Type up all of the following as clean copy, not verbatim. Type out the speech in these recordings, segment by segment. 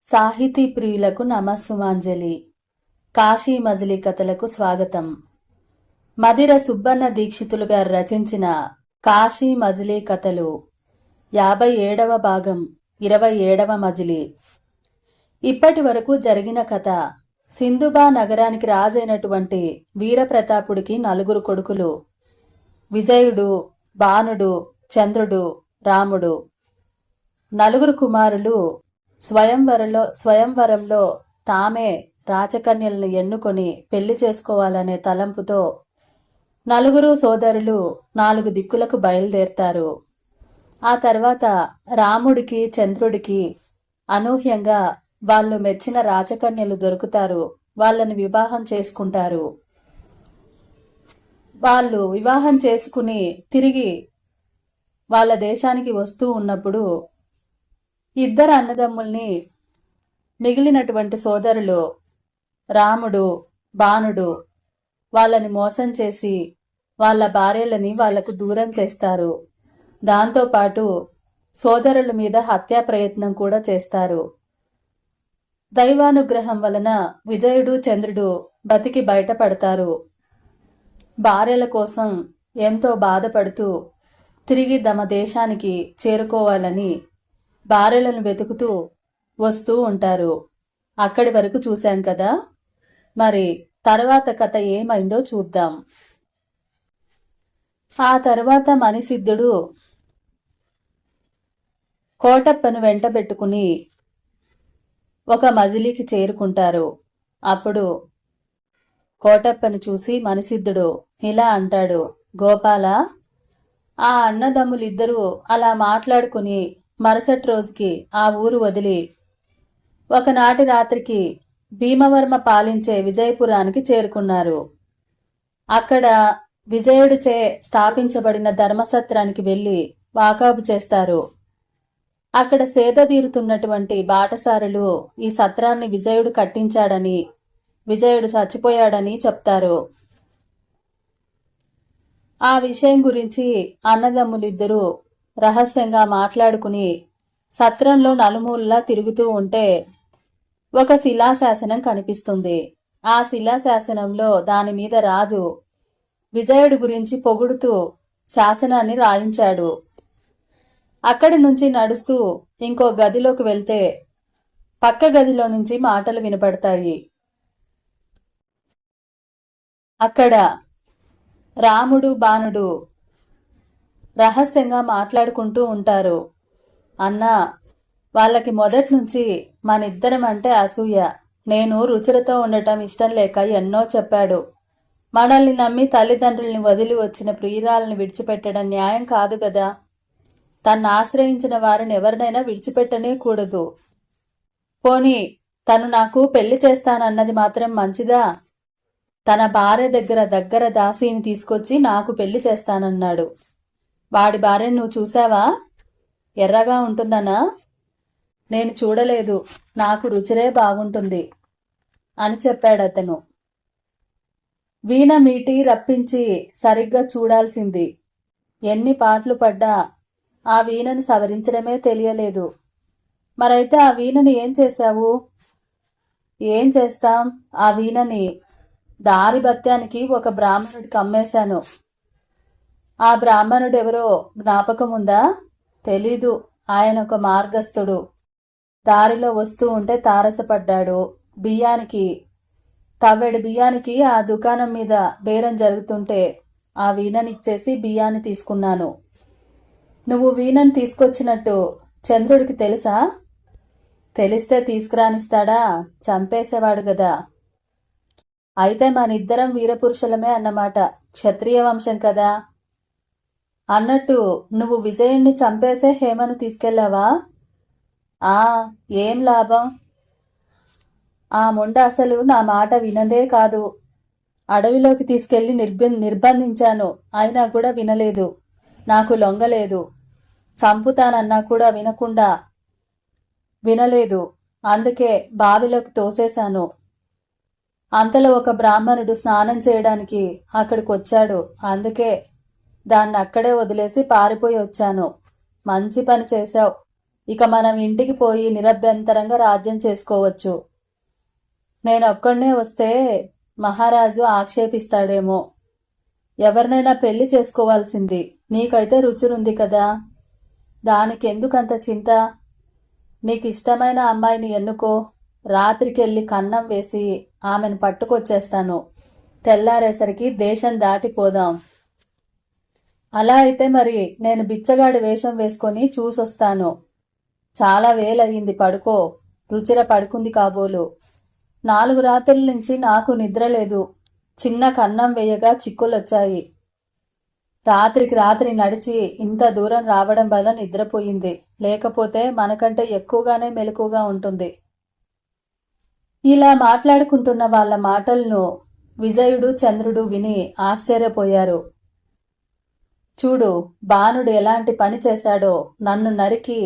సాహితీ ప్రియులకు నమస్సుమాంజలి. కాశీ మజిలీ కథలకు స్వాగతం. మదిర సుబ్బన్న దీక్షితులు గారు రచించిన కాశీ మజిలీ కథలు 57వ భాగం 27వ మజిలీ. ఇప్పటి వరకు జరిగిన కథ. సింధుబా నగరానికి రాజైనటువంటి వీరప్రతాపుడికి 4 కొడుకులు: విజయుడు, బాణుడు, చంద్రుడు, రాముడు. 4 కుమారులు స్వయంవరంలో తామే రాచకన్యలను ఎన్నుకొని పెళ్లి చేసుకోవాలనే తలంపుతో 4 సోదరులు 4 దిక్కులకు బయలుదేరతారు. ఆ తర్వాత రాముడికి, చంద్రుడికి అనూహ్యంగా వాళ్ళు మెచ్చిన రాచకన్యలు దొరుకుతారు. వాళ్ళని వివాహం చేసుకుంటారు. వాళ్ళు వివాహం చేసుకుని తిరిగి వాళ్ళ దేశానికి వస్తూ ఉన్నప్పుడు ఇద్దరు అన్నదమ్ముల్ని మిగిలినటువంటి సోదరులు రాముడు, బాణుడు వాళ్ళని మోసం చేసి వాళ్ళ భార్యలని వాళ్లకు దూరం చేస్తారు. దాంతోపాటు సోదరుల మీద హత్యా ప్రయత్నం కూడా చేస్తారు. దైవానుగ్రహం వలన విజయుడు, చంద్రుడు బతికి బయటపడతారు. భార్యల కోసం ఎంతో బాధపడుతూ తిరిగి తమ దేశానికి చేరుకోవాలని భార్యలను వెతుకుతూ వస్తూ ఉంటారు. అక్కడి వరకు చూశాం కదా. మరి తర్వాత కథ ఏమైందో చూద్దాం. ఆ తర్వాత మణిసిద్ధుడు కోటప్పను వెంటబెట్టుకుని ఒక మజిలీకి చేరుకుంటారు. అప్పుడు కోటప్పను చూసి మణిసిద్ధుడు ఇలా అంటాడు: గోపాల, ఆ అన్నదమ్ములిద్దరూ అలా మాట్లాడుకుని మరుసటి రోజుకి ఆ ఊరు వదిలి ఒకనాటి రాత్రికి భీమవర్మ పాలించే విజయపురానికి చేరుకున్నారు. అక్కడ విజయుడిచే స్థాపించబడిన ధర్మసత్రానికి వెళ్లి వాకాబు చేస్తారు. అక్కడ సేదతీరుతున్నటువంటి బాటసారులు ఈ సత్రాన్ని విజయుడు కట్టించాడని, విజయుడు చచ్చిపోయాడని చెప్తారు. ఆ విషయం గురించి అన్నదమ్ములిద్దరూ రహస్యంగా మాట్లాడుకుని సత్రంలో నలుమూలలా తిరుగుతూ ఉంటే ఒక శిలాశాసనం కనిపిస్తుంది. ఆ శిలాశాసనంలో దాని మీద రాజు విజయుడి గురించి పొగుడుతూ శాసనాన్ని రాయించాడు. అక్కడి నుంచి నడుస్తూ ఇంకో గదిలోకి వెళ్తే పక్క గదిలో నుంచి మాటలు వినపడతాయి. అక్కడ రాముడు, బాణుడు రహస్యంగా మాట్లాడుకుంటూ ఉంటారు. అన్నా, వాళ్ళకి మొదటి నుంచి మనిద్దరం అంటే అసూయ. నేను రుచులతో ఉండటం ఇష్టం లేక ఎన్నో చెప్పాడు. మనల్ని నమ్మి తల్లిదండ్రుల్ని వదిలి వచ్చిన ప్రియురాలని విడిచిపెట్టడం న్యాయం కాదు కదా. తన్ను ఆశ్రయించిన వారిని ఎవరినైనా విడిచిపెట్టనే కూడదు. పోనీ తను నాకు పెళ్లి చేస్తానన్నది మాత్రం మంచిదా? తన భార్య దగ్గర దాసీని తీసుకొచ్చి నాకు పెళ్లి చేస్తానన్నాడు. వాడి భార్యను నువ్వు చూసావా? ఎర్రగా ఉంటుందనా? నేను చూడలేదు. నాకు రుచిరే బాగుంటుంది అని చెప్పాడతను. వీణ మీటి రప్పించి సరిగ్గా చూడాల్సింది. ఎన్ని పాటలు పడ్డా ఆ వీణను సవరించడమే తెలియలేదు. మరైతే ఆ వీణని ఏం చేశావు? ఏం చేస్తాం, ఆ వీణని దారి భత్యానికి ఒక బ్రాహ్మణుడికి అమ్మేశాను. ఆ బ్రాహ్మణుడెవరో జ్ఞాపకం ఉందా? తెలీదు. ఆయన ఒక మార్గస్థుడు. దారిలో వస్తూ ఉంటే తారసపడ్డాడు. తవ్వెడు బియ్యానికి ఆ దుకాణం మీద బేరం జరుగుతుంటే ఆ వీణనిచ్చేసి బియ్యాన్ని తీసుకున్నాను. నువ్వు వీణను తీసుకొచ్చినట్టు చంద్రుడికి తెలుసా? తెలిస్తే తీసుకురానిస్తాడా? చంపేసేవాడు గదా. అయితే మనిద్దరం వీరపురుషులమే అన్నమాట. క్షత్రియ వంశం కదా. అన్నట్టు నువ్వు విజయుణ్ణి చంపేసే హేమను తీసుకెళ్లావా? ఏం లాభం? ఆ ముండ అసలు నా మాట వినదే కాదు. అడవిలోకి తీసుకెళ్లి నిర్బంధించాను. అయినా కూడా వినలేదు. నాకు లొంగలేదు. చంపుతానన్నా కూడా వినలేదు. అందుకే బావిలోకి తోసేశాను. అంతలో ఒక బ్రాహ్మణుడు స్నానం చేయడానికి అక్కడికి వచ్చాడు. అందుకే దాన్ని అక్కడే వదిలేసి పారిపోయి వచ్చాను. మంచి పని చేశావు. ఇక మనం ఇంటికి పోయి నిరభ్యంతరంగా రాజ్యం చేసుకోవచ్చు. నేనొక్కడే వస్తే మహారాజు ఆక్షేపిస్తాడేమో. ఎవరినైనా పెళ్లి చేసుకోవాల్సింది. నీకైతే రుచురుంది కదా, దానికెందుకంత చింత? నీకిష్టమైన అమ్మాయిని ఎన్నుకో. రాత్రికెళ్ళి కన్నం వేసి ఆమెను పట్టుకొచ్చేస్తాను. తెల్లారేసరికి దేశం దాటిపోదాం. అలా అయితే మరి నేను బిచ్చగాడి వేషం వేసుకొని చూసొస్తాను. చాలా వేలయ్యింది, పడుకో. రుచిర పడుకుంది కాబోలు. 4 రాత్రుల నుంచి నాకు నిద్ర లేదు. చిన్న కన్నం వేయగా చిక్కులొచ్చాయి. రాత్రికి రాత్రి నడిచి ఇంత దూరం రావడం వల్ల నిద్రపోయింది. లేకపోతే మనకంటే ఎక్కువగానే మెలకుగా ఉంటుంది. ఇలా మాట్లాడుకుంటున్న వాళ్ళ మాటలను విజయుడు, చంద్రుడు విని ఆశ్చర్యపోయారు. చూడు, బాణుడు ఎలాంటి పని చేశాడో. నన్ను నరికి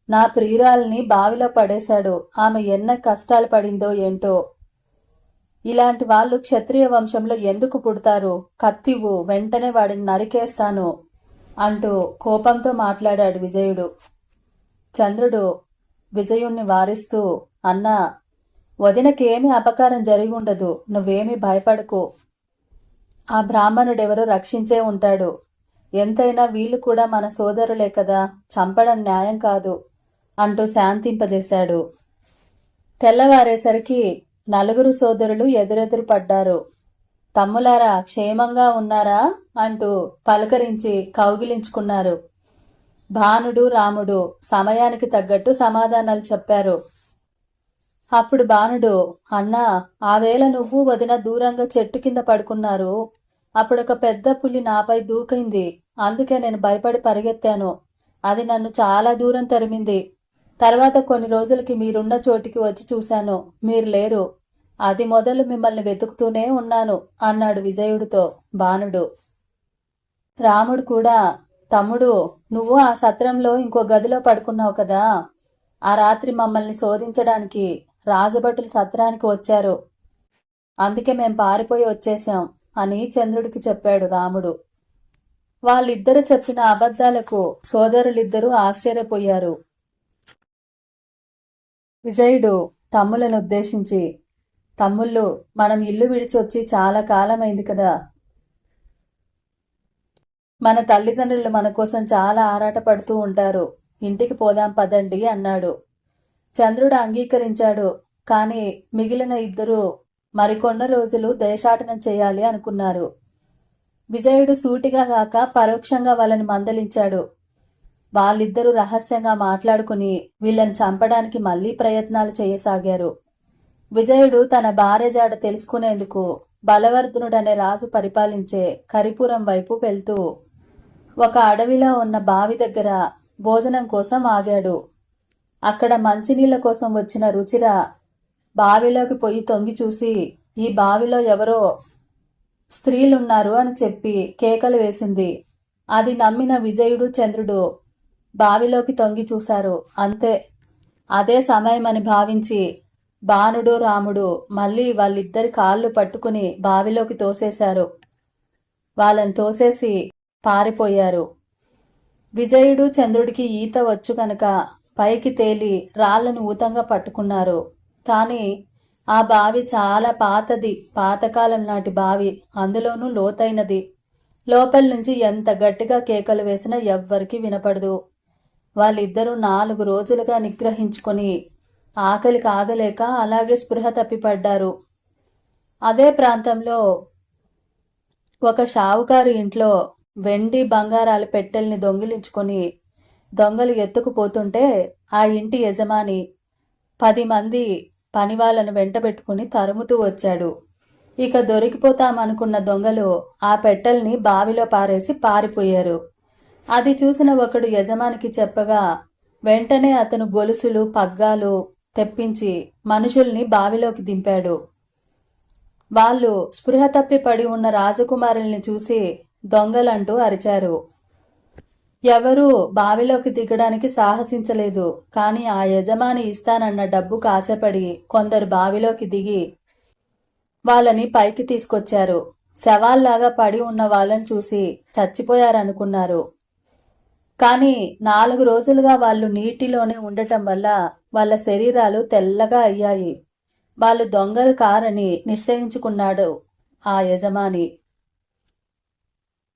నా ప్రియురాల్ని బావిలో పడేశాడు. ఆమె ఎన్న కష్టాలు పడిందో ఏంటో. ఇలాంటి వాళ్ళు క్షత్రియ వంశంలో ఎందుకు పుడతారు? కత్తివు, వెంటనే వాడిని నరికేస్తాను అంటూ కోపంతో మాట్లాడాడు విజయుడు. చంద్రుడు విజయుణ్ణి వారిస్తూ, అన్నా, వదినకి ఏమీ అపకారం జరిగి ఉండదు. నువ్వేమీ భయపడకు. ఆ బ్రాహ్మణుడెవరో రక్షించే ఉంటాడు. ఎంతైనా వీళ్ళు కూడా మన సోదరులే కదా, చంపడం న్యాయం కాదు అంటూ శాంతింపజేశాడు. తెల్లవారేసరికి 4 సోదరులు ఎదురెదురు పడ్డారు. తమ్ములారా, క్షేమంగా ఉన్నారా అంటూ పలకరించి కౌగిలించుకున్నారు. భానుడు, రాముడు సమయానికి తగ్గట్టు సమాధానాలు చెప్పారు. అప్పుడు బాణుడు, అన్నా, ఆ వేళ నువ్వు వదిన దూరంగా చెట్టు కింద పడుకున్నారు. అప్పుడొక పెద్ద పులి నాపై దూకింది. అందుకే నేను భయపడి పరిగెత్తాను. అది నన్ను చాలా దూరం తరిమింది. తర్వాత కొన్ని రోజులకి మీరున్న చోటికి వచ్చి చూశాను. మీరు లేరు. అది మొదలు మిమ్మల్ని వెతుకుతూనే ఉన్నాను అన్నాడు విజయుడితో బాణుడు. రాముడు కూడా, తమ్ముడు, నువ్వు ఆ సత్రంలో ఇంకో గదిలో పడుకున్నావు కదా. ఆ రాత్రి మమ్మల్ని శోధించడానికి రాజభటులు సత్రానికి వచ్చారు. అందుకే మేం పారిపోయి వచ్చేశాం అని చంద్రుడికి చెప్పాడు రాముడు. వాళ్ళిద్దరు చెప్పిన అబద్ధాలకు సోదరులిద్దరూ ఆశ్చర్యపోయారు. విజయుడు తమ్ములను ఉద్దేశించి, తమ్ముళ్ళు, మనం ఇల్లు విడిచొచ్చి చాలా కాలమైంది కదా. మన తల్లిదండ్రులు మన కోసం చాలా ఆరాటపడుతూ ఉంటారు. ఇంటికి పోదాం పదండి అన్నాడు. చంద్రుడు అంగీకరించాడు. కానీ మిగిలిన ఇద్దరు మరికొన్న రోజులు దేశాటనం చేయాలి అనుకున్నారు. విజయుడు సూటిగా కాక పరోక్షంగా వాళ్ళని మందలించాడు. వాళ్ళిద్దరూ రహస్యంగా మాట్లాడుకుని వీళ్ళని చంపడానికి మళ్లీ ప్రయత్నాలు చేయసాగారు. విజయుడు తన భార్య జాడ తెలుసుకునేందుకు బలవర్ధనుడనే రాజు పరిపాలించే కరిపురం వైపు వెళ్తూ ఒక అడవిలో ఉన్న బావి దగ్గర భోజనం కోసం ఆగాడు. అక్కడ మంచినీళ్ల కోసం వచ్చిన రుచిర బావిలోకి పొయ్యి తొంగి చూసి, ఈ బావిలో ఎవరో స్త్రీలున్నారు అని చెప్పి కేకలు వేసింది. అది నమ్మిన విజయుడు, చంద్రుడు బావిలోకి తొంగి చూశారు. అంతే. అదే సమయమని భావించి బాణుడు, రాముడు మళ్ళీ వాళ్ళిద్దరి కాళ్ళు పట్టుకుని బావిలోకి తోసేశారు. వాళ్ళని తోసేసి పారిపోయారు. విజయుడు, చంద్రుడికి ఈత వచ్చు కనుక పైకి తేలి రాళ్లను ఊతంగా పట్టుకున్నారు. కానీ ఆ బావి చాలా పాతది, పాతకాలం నాటి బావి. అందులోనూ లోతైనది. లోపల నుంచి ఎంత గట్టిగా కేకలు వేసినా ఎవ్వరికీ వినపడదు. వాళ్ళిద్దరూ 4 రోజులుగా నిగ్రహించుకొని ఆకలికి ఆగలేక అలాగే స్పృహ తప్పిపడ్డారు. అదే ప్రాంతంలో ఒక షావుకారు ఇంట్లో వెండి బంగారాల పెట్టెల్ని దొంగిలించుకొని దొంగలు ఎత్తుకుపోతుంటే ఆ ఇంటి యజమాని 10 మంది పనివాళ్లను వెంటబెట్టుకుని తరుముతూ వచ్చాడు. ఇక దొరికిపోతామనుకున్న దొంగలు ఆ పెట్టెల్ని బావిలో పారేసి పారిపోయారు. అది చూసిన ఒకడు యజమానికి చెప్పగా వెంటనే అతను గొలుసులు, పగ్గాలు తెప్పించి మనుషుల్ని బావిలోకి దింపాడు. వాళ్ళు స్పృహ తప్పి పడి ఉన్న రాజకుమారుల్ని చూసి దొంగలంటూ అరిచారు. ఎవరూ బావిలోకి దిగడానికి సాహసించలేదు. కానీ ఆ యజమాని ఇస్తానన్న డబ్బుకు ఆశపడి కొందరు బావిలోకి దిగి వాళ్ళని పైకి తీసుకొచ్చారు. శవాల్లాగా పడి ఉన్న వాళ్ళని చూసి చచ్చిపోయారనుకున్నారు. కానీ 4 రోజులుగా వాళ్ళు నీటిలోనే ఉండటం వల్ల వాళ్ళ శరీరాలు తెల్లగా అయ్యాయి. వాళ్ళు దొంగలు కారని నిశ్చయించుకున్నాడు ఆ యజమాని.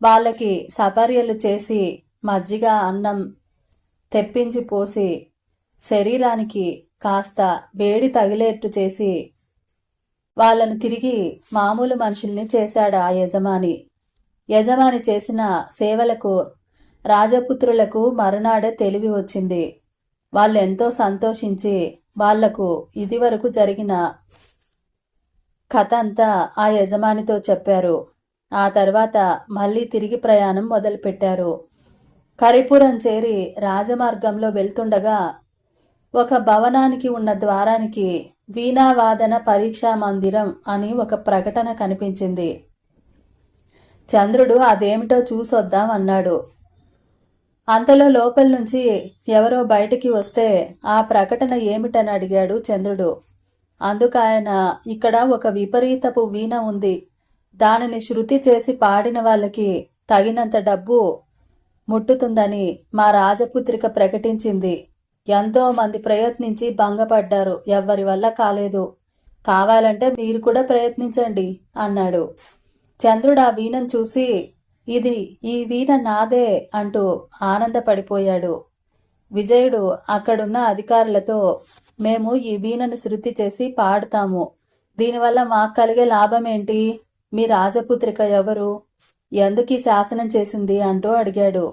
వాళ్ళకి సపర్యలు చేసి మజ్జిగ అన్నం తెప్పించి పోసి శరీరానికి కాస్త వేడి తగిలేట్టు చేసి వాళ్ళను తిరిగి మామూలు మనుషుల్ని చేశాడు ఆ యజమాని. యజమాని చేసిన సేవలకు రాజపుత్రులకు మరునాడే తెలివి వచ్చింది. వాళ్ళెంతో సంతోషించి వాళ్లకు ఇదివరకు జరిగిన కథ అంతా ఆ యజమానితో చెప్పారు. ఆ తర్వాత మళ్ళీ తిరిగి ప్రయాణం మొదలుపెట్టారు. కరిపురం చేరి రాజమార్గంలో వెళ్తుండగా ఒక భవనానికి ఉన్న ద్వారానికి వీణావాదన పరీక్షా మందిరం అని ఒక ప్రకటన కనిపించింది. చంద్రుడు అదేమిటో చూసొద్దాం అన్నాడు. అంతలో లోపల నుంచి ఎవరో బయటికి వస్తే ఆ ప్రకటన ఏమిటని అడిగాడు చంద్రుడు. అందుకాయన, ఇక్కడ ఒక విపరీతపు వీణ ఉంది. దానిని శృతి చేసి పాడిన వాళ్ళకి తగినంత డబ్బు ముట్టుతుందని మా రాజపుత్రిక ప్రకటించింది. ఎంతో మంది ప్రయత్నించి భంగపడ్డారు. ఎవ్వరి వల్ల కాలేదు. కావాలంటే మీరు కూడా ప్రయత్నించండి అన్నాడు. చంద్రుడు ఆ వీణను చూసి, ఈ వీణ నాదే అంటూ ఆనందపడిపోయాడు. విజయుడు అక్కడున్న అధికారులతో, మేము ఈ వీణను శృతి చేసి పాడుతాము. దీనివల్ల మాకు కలిగే లాభమేంటి? మీ రాజపుత్రిక ఎవరు? ఎందుకు ఈ శాసనం చేసింది అంటూ అడిగాడు.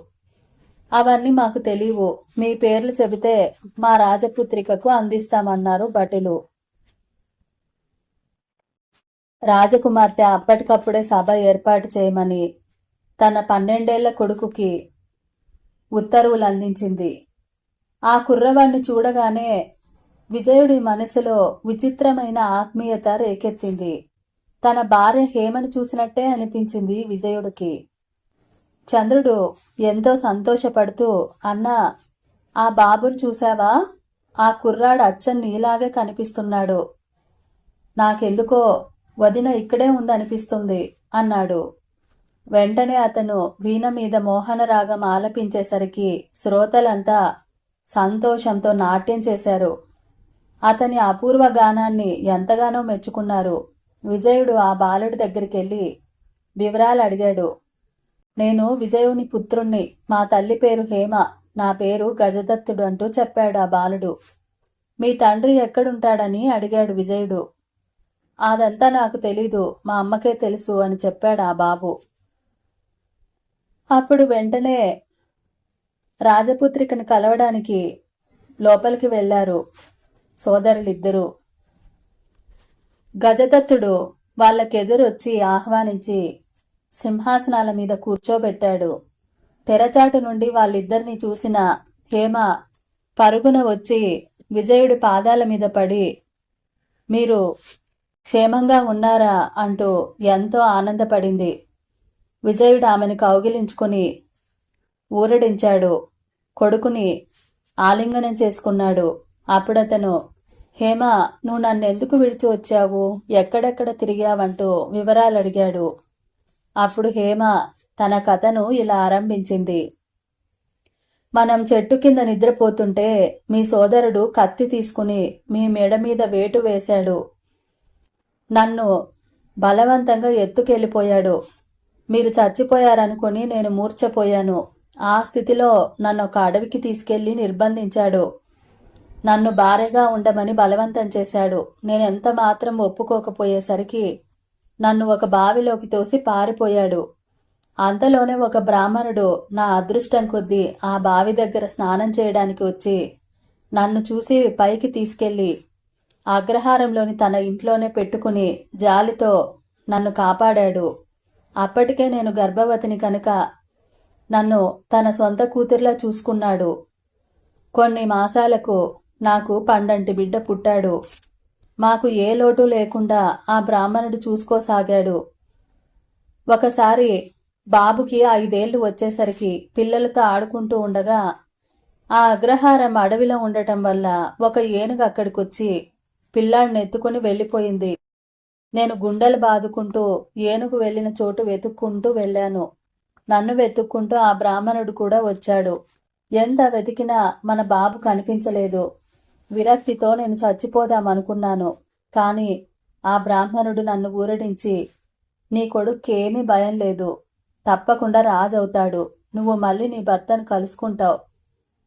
అవన్నీ మాకు తెలియవు. మీ పేర్లు చెబితే మా రాజపుత్రికకు అందిస్తామన్నారు భటులు. రాజకుమార్తె అప్పటికప్పుడే సభ ఏర్పాటు చేయమని తన 12 కొడుకుకి ఉత్తర్వులు అందించింది. ఆ కుర్రవాణ్ణి చూడగానే విజయుడి మనసులో విచిత్రమైన ఆత్మీయత రేకెత్తింది. తన భార్య హేమను చూసినట్టే అనిపించింది విజయుడికి. చంద్రుడు ఎంతో సంతోషపడుతూ, అన్నా, ఆ బాబుని చూశావా? ఆ కుర్రాడు అచ్చం నీలాగే కనిపిస్తున్నాడు. నాకెందుకో వదిన ఇక్కడే ఉందనిపిస్తుంది అన్నాడు. వెంటనే అతను వీణ మీద మోహన రాగం ఆలపించేసరికి శ్రోతలంతా సంతోషంతో నాట్యం చేశారు. అతని అపూర్వ గానాన్ని ఎంతగానో మెచ్చుకున్నారు. విజయుడు ఆ బాలుడి దగ్గరికి వెళ్ళి వివరాలు అడిగాడు. నేను విజయుని పుత్రుణ్ణి. మా తల్లి పేరు హేమ. నా పేరు గజదత్తుడు అంటూ చెప్పాడు ఆ బాలుడు. మీ తండ్రి ఎక్కడుంటాడని అడిగాడు విజయుడు. అదంతా నాకు తెలీదు, మా అమ్మకే తెలుసు అని చెప్పాడు ఆ బాబు. అప్పుడు వెంటనే రాజపుత్రికను కలవడానికి లోపలికి వెళ్లారు సోదరులిద్దరూ. గజదత్తుడు వాళ్ళకెదురొచ్చి ఆహ్వానించి సింహాసనాల మీద కూర్చోబెట్టాడు. తెరచాటు నుండి వాళ్ళిద్దరినీ చూసిన హేమ పరుగున వచ్చి విజయుడి పాదాల మీద పడి, మీరు క్షేమంగా ఉన్నారా అంటూ ఎంతో ఆనందపడింది. విజయుడు ఆమెను కౌగిలించుకుని ఊరడించాడు. కొడుకుని ఆలింగనం చేసుకున్నాడు. అప్పుడతను, హేమ, నువ్వు నన్నెందుకు విడిచి వచ్చావు? ఎక్కడెక్కడ తిరిగావంటూ వివరాలు అడిగాడు. అప్పుడు హేమ తన కథను ఇలా ఆరంభించింది. మనం చెట్టు కింద నిద్రపోతుంటే మీ సోదరుడు కత్తి తీసుకుని మీ మెడ మీద వేటు వేశాడు. నన్ను బలవంతంగా ఎత్తుకెళ్ళిపోయాడు. మీరు చచ్చిపోయారనుకుని నేను మూర్ఛపోయాను. ఆ స్థితిలో నన్ను ఒక అడవికి తీసుకెళ్లి నిర్బంధించాడు. నన్ను భార్యగా ఉండమని బలవంతం చేశాడు. నేను ఎంత మాత్రం ఒప్పుకోకపోయేసరికి నన్ను ఒక బావిలోకి తోసి పారిపోయాడు. అంతలోనే ఒక బ్రాహ్మణుడు నా అదృష్టం కొద్దీ ఆ బావి దగ్గర స్నానం చేయడానికి వచ్చి నన్ను చూసి పైకి తీసుకెళ్లి అగ్రహారంలోని తన ఇంట్లోనే పెట్టుకుని జాలితో నన్ను కాపాడాడు. అప్పటికే నేను గర్భవతిని కనుక నన్ను తన సొంత కూతురిలా చూసుకున్నాడు. కొన్ని మాసాలకు నాకు పండంటి బిడ్డ పుట్టాడు. మాకు ఏ లోటు లేకుండా ఆ బ్రాహ్మణుడు చూసుకోసాగాడు. ఒకసారి బాబుకి 5 ఏళ్లు వచ్చేసరికి పిల్లలతో ఆడుకుంటూ ఉండగా ఆ అగ్రహారం అడవిలో ఉండటం వల్ల ఒక ఏనుగు అక్కడికొచ్చి పిల్లాడిని ఎత్తుకుని వెళ్ళిపోయింది. నేను గుండెలు బాదుకుంటూ ఏనుగు వెళ్ళిన చోటు వెతుక్కుంటూ వెళ్ళాను. నన్ను వెతుక్కుంటూ ఆ బ్రాహ్మణుడు కూడా వచ్చాడు. ఎంత వెతికినా మన బాబు కనిపించలేదు. విరక్తితో నేను చచ్చిపోదామనుకున్నాను. కాని ఆ బ్రాహ్మణుడు నన్ను ఊరడించి, నీ కొడుక్కేమీ భయం లేదు, తప్పకుండా రాజవుతాడు, నువ్వు మళ్ళీ నీ భర్తను కలుసుకుంటావు.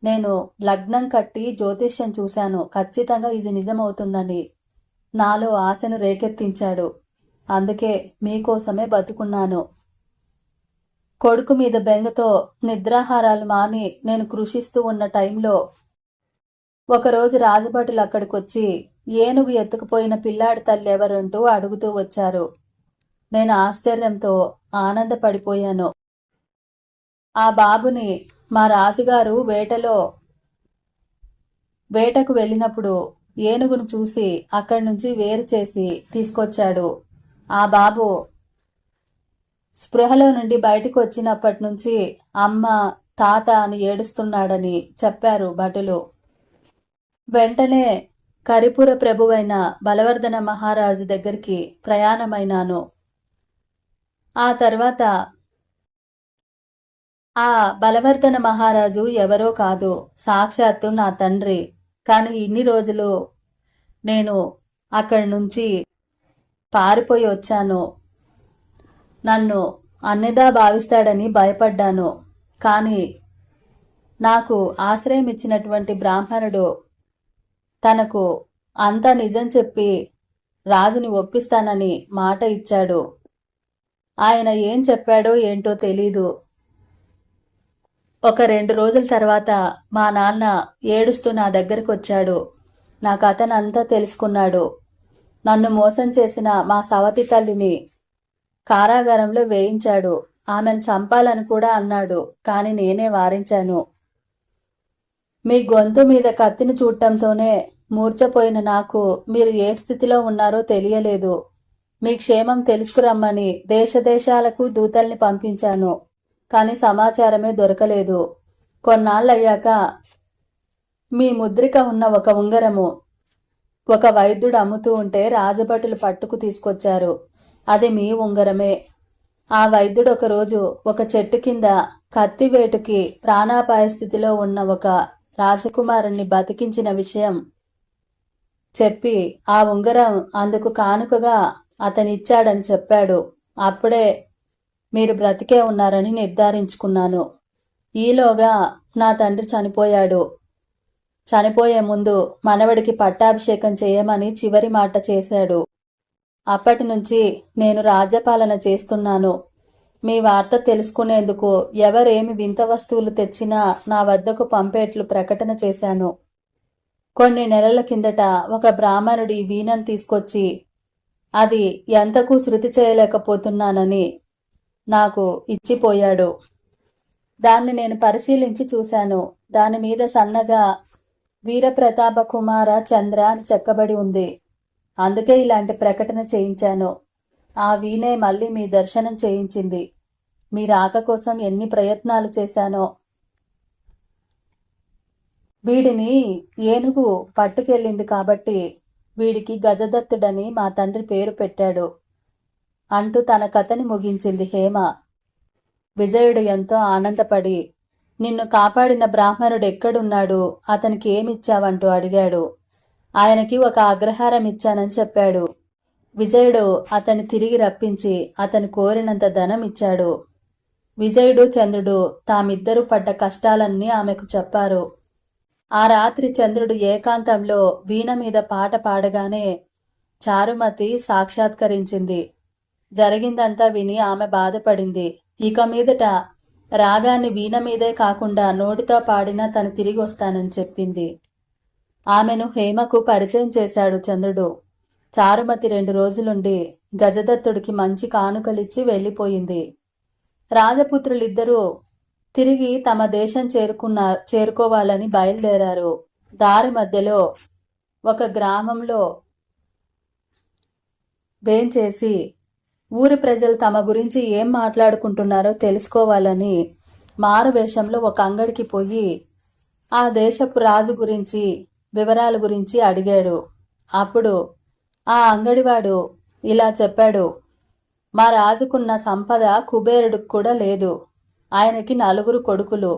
నేను లగ్నం కట్టి జ్యోతిష్యం చూశాను, ఖచ్చితంగా ఇది నిజమవుతుందని నాలో ఆశను రేకెత్తించాడు. అందుకే మీకోసమే బతుకున్నాను. కొడుకు మీద బెంగతో నిద్రాహారాలు మాని నేను కృషిస్తూ ఉన్న టైంలో ఒకరోజు రాజభటులు అక్కడికొచ్చి ఏనుగు ఎత్తుకుపోయిన పిల్లాడి తల్లి ఎవరంటూ అడుగుతూ వచ్చారు. నేను ఆశ్చర్యంతో ఆనందపడిపోయాను. ఆ బాబుని మా రాజుగారు వేటకు వెళ్ళినప్పుడు ఏనుగును చూసి అక్కడి నుంచి వేరు చేసి తీసుకొచ్చాడు. ఆ బాబు స్పృహలో నుండి బయటకు వచ్చినప్పటి నుంచి అమ్మ, తాత అని ఏడుస్తున్నాడని చెప్పారు భటులు. వెంటనే కరిపుర ప్రభువైన బలవర్ధన మహారాజు దగ్గరికి ప్రయాణమైనాను. ఆ తర్వాత ఆ బలవర్ధన మహారాజు ఎవరో కాదు, సాక్షాత్తు నా తండ్రి. కానీ ఇన్ని రోజులు నేను అక్కడి నుంచి పారిపోయి వచ్చాను. నన్ను అన్నిదా భావిస్తాడని భయపడ్డాను. కానీ నాకు ఆశ్రయం ఇచ్చినటువంటి బ్రాహ్మణుడు తనకు అంతా నిజం చెప్పి రాజుని ఒప్పిస్తానని మాట ఇచ్చాడు. ఆయన ఏం చెప్పాడో ఏంటో తెలీదు. ఒక 2 రోజుల తర్వాత మా నాన్న ఏడుస్తూ నా దగ్గరకు వచ్చాడు. నా కథనంతా తెలుసుకున్నాడు. నన్ను మోసం చేసిన మా సవతి తల్లిని కారాగారంలో వేయించాడు. ఆమెను చంపాలని కూడా అన్నాడు. కాని నేనే వారించాను. మీ గొంతు మీద కత్తిని చూడటంతోనే మూర్ఛపోయిన నాకు మీరు ఏ స్థితిలో ఉన్నారో తెలియలేదు. మీ క్షేమం తెలుసుకురమ్మని దేశాలకు దూతల్ని పంపించాను. కానీ సమాచారమే దొరకలేదు. కొన్నాళ్ళయ్యాక మీ ముద్రిక ఉన్న ఒక ఉంగరము ఒక వైద్యుడు అమ్ముతూ ఉంటే రాజభటులు పట్టుకు తీసుకొచ్చారు. అది మీ ఉంగరమే. ఆ వైద్యుడు ఒకరోజు ఒక చెట్టు కింద కత్తివేటుకి ప్రాణాపాయ స్థితిలో ఉన్న ఒక రాజకుమారుణ్ణి బతికించిన విషయం చెప్పి ఆ ఉంగరం అందుకు కానుకగా అతనిచ్చాడని చెప్పాడు. అప్పుడే మీరు బ్రతికే ఉన్నారని నిర్ధారించుకున్నాను. ఈలోగా నా తండ్రి చనిపోయాడు. చనిపోయే ముందు మనవడికి పట్టాభిషేకం చేయమని చివరి మాట చేశాడు. అప్పటి నుంచి నేను రాజ్యపాలన చేస్తున్నాను. మీ వార్త తెలుసుకునేందుకు ఎవరేమి వింత వస్తువులు తెచ్చినా నా వద్దకు పంపేట్లు ప్రకటన చేశాను. కొన్ని నెలల కిందట ఒక బ్రాహ్మణుడి వీణను తీసుకొచ్చి అది ఎంతకు శృతి చేయలేకపోతున్నానని నాకు ఇచ్చిపోయాడు. దాన్ని నేను పరిశీలించి చూశాను. దాని మీద సన్నగా వీరప్రతాప కుమార చంద్ర అని చెక్కబడి ఉంది. అందుకే ఇలాంటి ప్రకటన చేయించాను. ఆ వీణే మళ్ళీ మీ దర్శనం చేయించింది. మీ రాక కోసం ఎన్ని ప్రయత్నాలు చేశానో. వీడిని ఏనుగు పట్టుకెళ్ళింది కాబట్టి వీడికి గజదత్తుడని మా తండ్రి పేరు పెట్టాడు అంటూ తన కథని ముగించింది హేమ. విజయుడు ఎంతో ఆనందపడి, నిన్ను కాపాడిన బ్రాహ్మణుడు ఎక్కడున్నాడు, అతనికి ఏమిచ్చావంటూ అడిగాడు. ఆయనకి ఒక అగ్రహారం ఇచ్చానని చెప్పాడు. విజయుడు అతన్ని తిరిగి రప్పించి అతను కోరినంత ధనం ఇచ్చాడు. విజయుడు చంద్రుడు తామిద్దరూ పడ్డ కష్టాలన్నీ ఆమెకు చెప్పారు. ఆ రాత్రి చంద్రుడు ఏకాంతంలో వీణ మీద పాట పాడగానే చారుమతి సాక్షాత్కరించింది. జరిగిందంతా విని ఆమె బాధపడింది. ఇక మీదట రాగాన్ని వీణ మీదే కాకుండా నోటితో పాడినా తను తిరిగి వస్తానని చెప్పింది. ఆమెను హేమకు పరిచయం చేశాడు చంద్రుడు. చారుమతి 2 రోజులుండి గజదత్తుడికి మంచి కానుకలిచ్చి వెళ్ళిపోయింది. రాజపుత్రులిద్దరూ తిరిగి తమ దేశం చేరుకోవాలని బయలుదేరారు. దారి మధ్యలో ఒక గ్రామంలో వేంచేసి ఊరి ప్రజలు తమ గురించి ఏం మాట్లాడుకుంటున్నారో తెలుసుకోవాలని మారువేషంలో ఒక అంగడికి పోయి ఆ దేశపు రాజు గురించి వివరాల గురించి అడిగాడు. అప్పుడు ఆ అంగడివాడు ఇలా చెప్పాడు. మా రాజుకున్న సంపద కుబేరుడికి కూడా లేదు. ఆయనకి 4 కొడుకులు.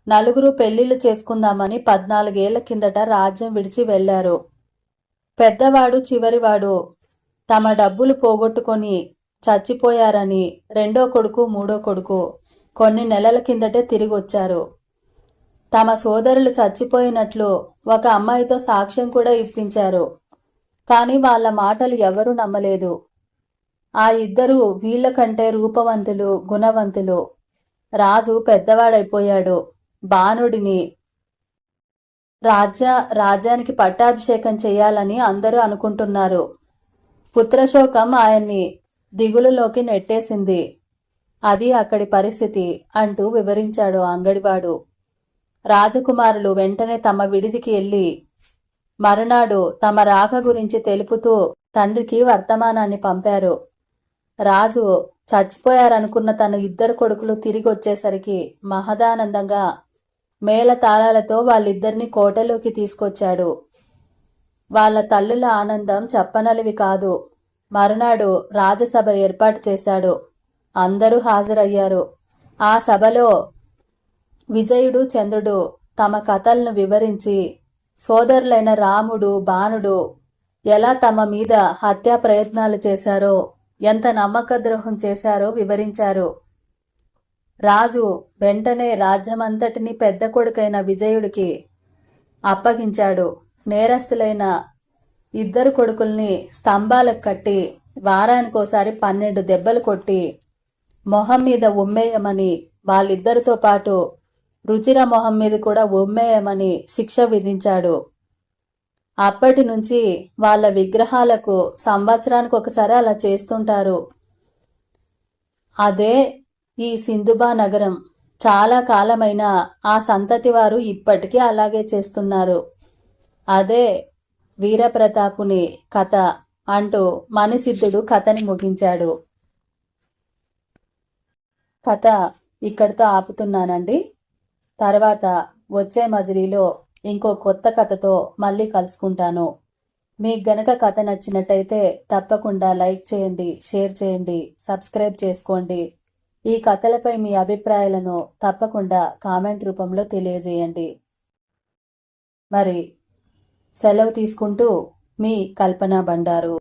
నలుగురు పెళ్లిళ్లు చేసుకుందామని 14 ఏళ్ల కిందట రాజ్యం విడిచి వెళ్లారు. పెద్దవాడు చివరివాడు తమ డబ్బులు పోగొట్టుకొని చచ్చిపోయారని రెండో కొడుకు మూడో కొడుకు కొన్ని నెలల కిందటే తిరిగొచ్చారు. తమ సోదరులు చచ్చిపోయినట్లు ఒక అమ్మాయితో సాక్ష్యం కూడా ఇప్పించారు. కానీ వాళ్ళ మాటలు ఎవరూ నమ్మలేదు. ఆ ఇద్దరూ వీళ్ళకంటే రూపవంతులు, గుణవంతులు. రాజు పెద్దవాడైపోయాడు. బాణుడిని రాజ్యానికి పట్టాభిషేకం చేయాలని అందరూ అనుకుంటున్నారు. పుత్రశోకం ఆయన్ని దిగులులోకి నెట్టేసింది. అది అక్కడి పరిస్థితి అంటూ వివరించాడు అంగడివాడు. రాజకుమారులు వెంటనే తమ విడిదికి వెళ్ళి మరునాడు తమ రాక గురించి తెలుపుతూ తండ్రికి వర్తమానాన్ని పంపారు. రాజు చచ్చిపోయారనుకున్న తన ఇద్దరు కొడుకులు తిరిగి వచ్చేసరికి మహదానందంగా మేళతాళాలతో వాళ్ళిద్దరిని కోటలోకి తీసుకొచ్చాడు. వాళ్ళ తల్లుల ఆనందం చెప్పనలివి కాదు. మరునాడు రాజసభ ఏర్పాటు చేశాడు. అందరూ హాజరయ్యారు. ఆ సభలో విజయుడు, చంద్రుడు తమ కథలను వివరించి సోదరులైన రాముడు, బాణుడు ఎలా తమ మీద హత్యా ప్రయత్నాలు చేశారో, ఎంత నమ్మకద్రోహం చేశారో వివరించారు. రాజు వెంటనే రాజ్యమంతటిని పెద్ద కొడుకైన విజయుడికి అప్పగించాడు. నేరస్తులైన ఇద్దరు కొడుకుల్ని స్తంభాలకు కట్టి వారానికోసారి 12 దెబ్బలు కొట్టి మొహం మీద ఉమ్మేయమని, వాళ్ళిద్దరితో పాటు రుచిర మొహం మీద కూడా ఉమ్మేయమని శిక్ష విధించాడు. అప్పటి నుంచి వాళ్ళ విగ్రహాలకు సంవత్సరానికి ఒకసారి అలా చేస్తుంటారు. అదే ఈ సింధుబా నగరం. చాలా కాలమైన ఆ సంతతి వారు ఇప్పటికీ అలాగే చేస్తున్నారు. అదే వీరప్రతాపుని కథ అంటూ మణిసిద్ధుడు కథని ముగించాడు. కథ ఇక్కడితో ఆపుతున్నానండి. తర్వాత వచ్చే మజిలీలో ఇంకో కొత్త కథతో మళ్ళీ కలుసుకుంటాను. మీకు గనక కథ నచ్చినట్టయితే తప్పకుండా లైక్ చేయండి, షేర్ చేయండి, సబ్స్క్రైబ్ చేసుకోండి. ఈ కథలపై మీ అభిప్రాయాలను తప్పకుండా కామెంట్ రూపంలో తెలియజేయండి. మరి సెలవు తీసుకుంటూ మీ కల్పన బండారు.